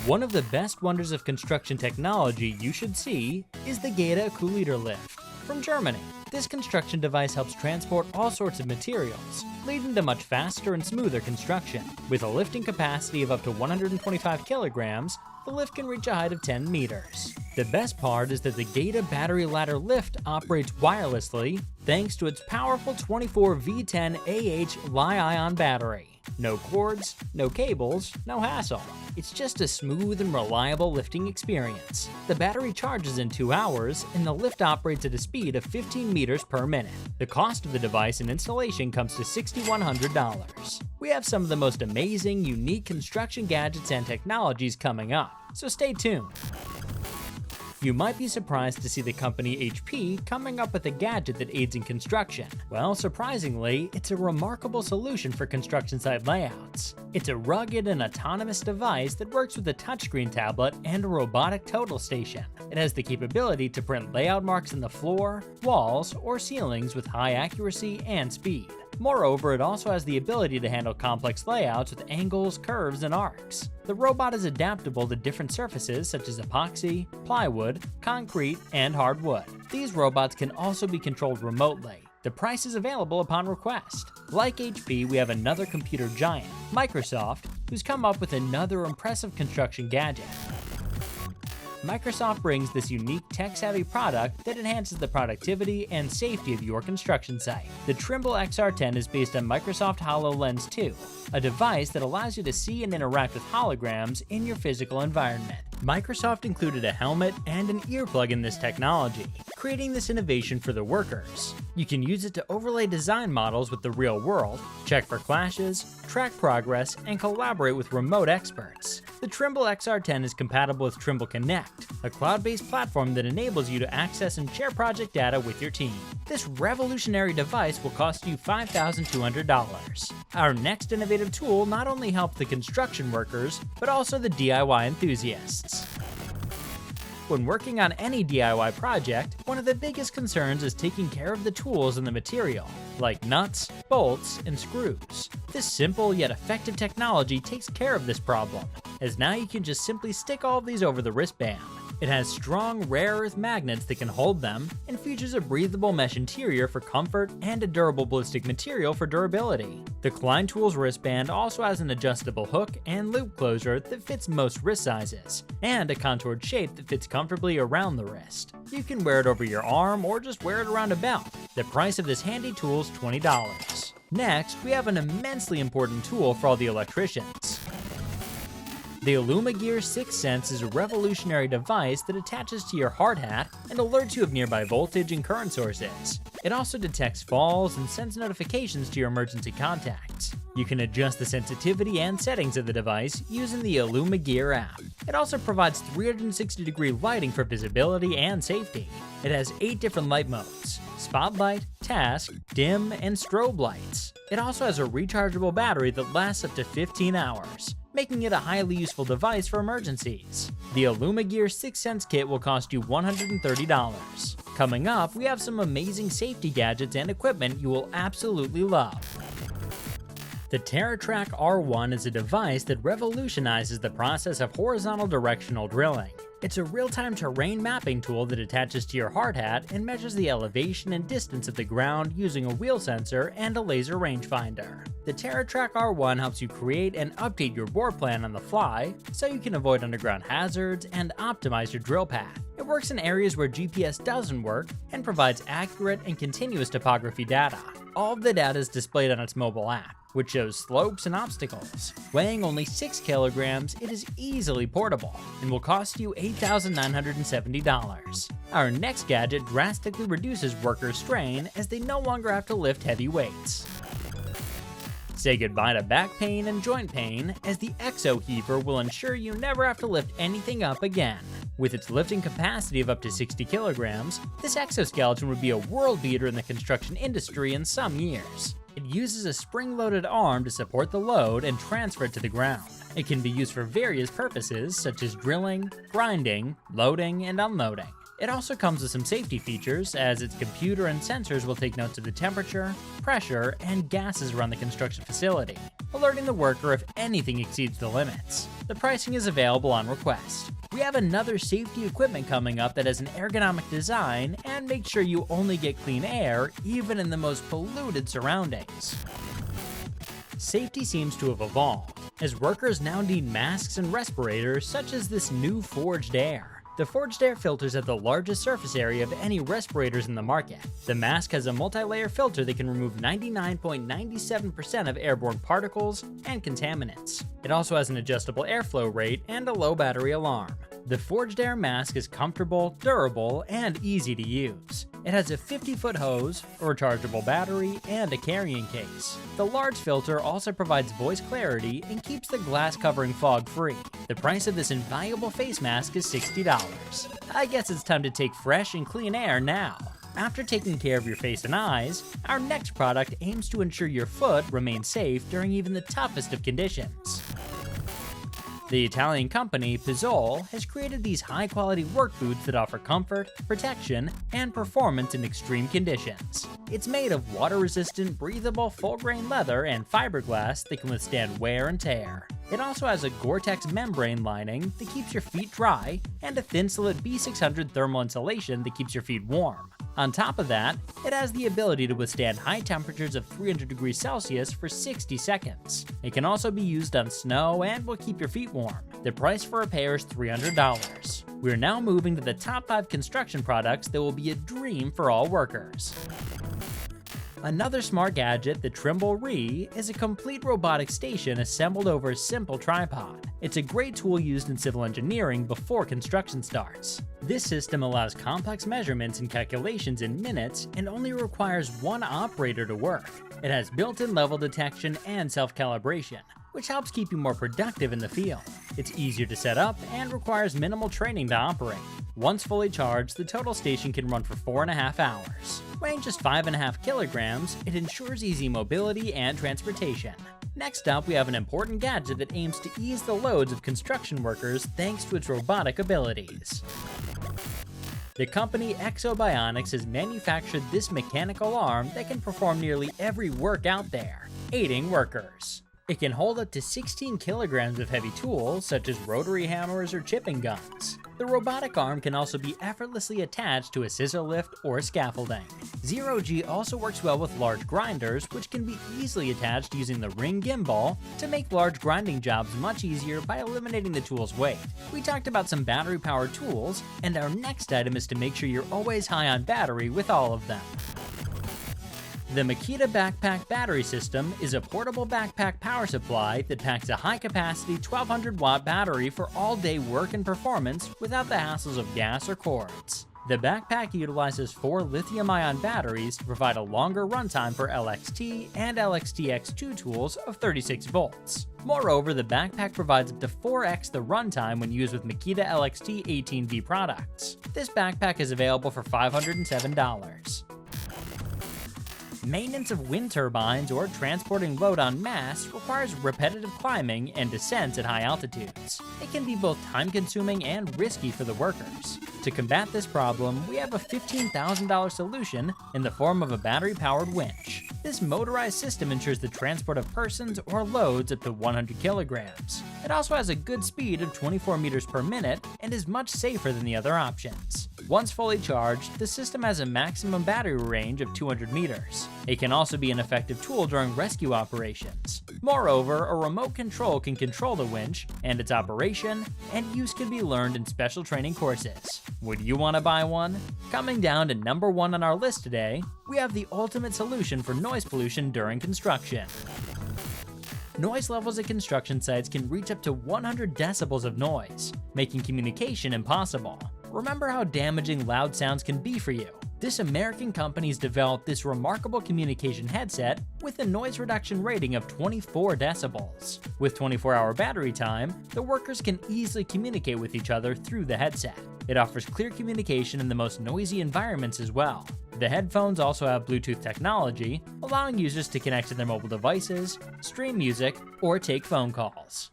One of the best wonders of construction technology you should see is the gadget lift from Germany. This construction device helps transport all sorts of materials, leading to much faster and smoother construction. With a lifting capacity of up to 125 kilograms, the lift can reach a height of 10 meters. The best part is that the gadget battery ladder lift operates wirelessly thanks to its powerful 24 V10 AH Li-ion battery. No cords, no cables, no hassle. It's just a smooth and reliable lifting experience. The battery charges in 2 hours, and the lift operates at a speed of 15 meters per minute. The cost of the device and installation comes to $6,100. We have some of the most amazing, unique construction gadgets and technologies coming up, so stay tuned. You might be surprised to see the company HP coming up with a gadget that aids in construction. Well, surprisingly, it's a remarkable solution for construction site layouts. It's a rugged and autonomous device that works with a touchscreen tablet and a robotic total station. It has the capability to print layout marks in the floor, walls, or ceilings with high accuracy and speed. Moreover, it also has the ability to handle complex layouts with angles, curves, and arcs. The robot is adaptable to different surfaces such as epoxy, plywood, concrete, and hardwood. These robots can also be controlled remotely. The price is available upon request. Like HP, we have another computer giant, Microsoft, who's come up with another impressive construction gadget. Microsoft brings this unique tech-savvy product that enhances the productivity and safety of your construction site. The Trimble XR10 is based on Microsoft HoloLens 2, a device that allows you to see and interact with holograms in your physical environment. Microsoft included a helmet and an earplug in this technology, creating this innovation for the workers. You can use it to overlay design models with the real world, check for clashes, track progress, and collaborate with remote experts. The Trimble XR10 is compatible with Trimble Connect, a cloud-based platform that enables you to access and share project data with your team. This revolutionary device will cost you $5,200. Our next innovative tool not only helps the construction workers, but also the DIY enthusiasts. When working on any DIY project, one of the biggest concerns is taking care of the tools and the material, like nuts, bolts, and screws. This simple yet effective technology takes care of this problem, as now you can just simply stick all of these over the wristband. It has strong rare earth magnets that can hold them, and features a breathable mesh interior for comfort and a durable ballistic material for durability. The Klein Tools wristband also has an adjustable hook and loop closure that fits most wrist sizes, and a contoured shape that fits comfortably around the wrist. You can wear it over your arm or just wear it around a belt. The price of this handy tool is $20. Next, we have an immensely important tool for all the electricians. The Illumagear 6th Sense is a revolutionary device that attaches to your hard hat and alerts you of nearby voltage and current sources. It also detects falls and sends notifications to your emergency contacts. You can adjust the sensitivity and settings of the device using the Illumagear app. It also provides 360-degree lighting for visibility and safety. It has 8 different light modes: spotlight, task, dim, and strobe lights. It also has a rechargeable battery that lasts up to 15 hours. Making it a highly useful device for emergencies. The Illumagear 6th Sense kit will cost you $130. Coming up, we have some amazing safety gadgets and equipment you will absolutely love. The TerraTrack R1 is a device that revolutionizes the process of horizontal directional drilling. It's a real-time terrain mapping tool that attaches to your hard hat and measures the elevation and distance of the ground using a wheel sensor and a laser rangefinder. The TerraTrack R1 helps you create and update your bore plan on the fly, so you can avoid underground hazards and optimize your drill path. It works in areas where GPS doesn't work and provides accurate and continuous topography data. All of the data is displayed on its mobile app, which shows slopes and obstacles. Weighing only 6 kilograms, it is easily portable and will cost you $8,970. Our next gadget drastically reduces workers' strain as they no longer have to lift heavy weights. Say goodbye to back pain and joint pain, as the Exo Heaver will ensure you never have to lift anything up again. With its lifting capacity of up to 60 kilograms, this exoskeleton would be a world beater in the construction industry in some years. It uses a spring-loaded arm to support the load and transfer it to the ground. It can be used for various purposes such as drilling, grinding, loading, and unloading. It also comes with some safety features, as its computer and sensors will take notes of the temperature, pressure, and gases around the construction facility. alerting the worker if anything exceeds the limits. The pricing is available on request. We have another safety equipment coming up that has an ergonomic design and makes sure you only get clean air even in the most polluted surroundings. Safety seems to have evolved, as workers now need masks and respirators such as this new forged air. The forged air filters have the largest surface area of any respirators in the market. The mask has a multi-layer filter that can remove 99.97% of airborne particles and contaminants. It also has an adjustable airflow rate and a low battery alarm. The forged air mask is comfortable, durable, and easy to use. It has a 50-foot hose, a rechargeable battery, and a carrying case. The large filter also provides voice clarity and keeps the glass covering fog free. The price of this invaluable face mask is $60. I guess it's time to take fresh and clean air now. After taking care of your face and eyes, our next product aims to ensure your foot remains safe during even the toughest of conditions. The Italian company Pizzol has created these high-quality work boots that offer comfort, protection, and performance in extreme conditions. It's made of water-resistant, breathable, full-grain leather and fiberglass that can withstand wear and tear. It also has a Gore-Tex membrane lining that keeps your feet dry and a thin-slit B600 thermal insulation that keeps your feet warm. On top of that, it has the ability to withstand high temperatures of 300 degrees Celsius for 60 seconds. It can also be used on snow and will keep your feet warm. The price for a pair is $300. We're now moving to the top 5 construction products that will be a dream for all workers. Another smart gadget, the Trimble Ri, is a complete robotic station assembled over a simple tripod. It's a great tool used in civil engineering before construction starts. This system allows complex measurements and calculations in minutes and only requires one operator to work. It has built-in level detection and self-calibration, which helps keep you more productive in the field. It's easier to set up and requires minimal training to operate. Once fully charged, the total station can run for 4.5 hours. Weighing just 5.5 kilograms, it ensures easy mobility and transportation. Next up, we have an important gadget that aims to ease the loads of construction workers thanks to its robotic abilities. The company Exobionics has manufactured this mechanical arm that can perform nearly every work out there, aiding workers. It can hold up to 16 kilograms of heavy tools, such as rotary hammers or chipping guns. The robotic arm can also be effortlessly attached to a scissor lift or scaffolding. Zero-G also works well with large grinders, which can be easily attached using the ring gimbal to make large grinding jobs much easier by eliminating the tool's weight. We talked about some battery-powered tools, and our next item is to make sure you're always high on battery with all of them. The Makita Backpack Battery System is a portable backpack power supply that packs a high-capacity 1200-watt battery for all-day work and performance without the hassles of gas or cords. The backpack utilizes 4 lithium-ion batteries to provide a longer runtime for LXT and LXT-X2 tools of 36 volts. Moreover, the backpack provides up to 4x the runtime when used with Makita LXT 18V products. This backpack is available for $507. Maintenance of wind turbines or transporting load en masse requires repetitive climbing and descents at high altitudes. It can be both time-consuming and risky for the workers. To combat this problem, we have a $15,000 solution in the form of a battery-powered winch. This motorized system ensures the transport of persons or loads up to 100 kilograms. It also has a good speed of 24 meters per minute and is much safer than the other options. Once fully charged, the system has a maximum battery range of 200 meters. It can also be an effective tool during rescue operations. Moreover, a remote control can control the winch and its operation, and use can be learned in special training courses. Would you want to buy one? Coming down to number 1 on our list today, we have the ultimate solution for noise pollution during construction. Noise levels at construction sites can reach up to 100 decibels of noise, making communication impossible. Remember how damaging loud sounds can be for you. This American company's developed this remarkable communication headset with a noise reduction rating of 24 decibels. With 24-hour battery time, the workers can easily communicate with each other through the headset. It offers clear communication in the most noisy environments as well. The headphones also have Bluetooth technology, allowing users to connect to their mobile devices, stream music, or take phone calls.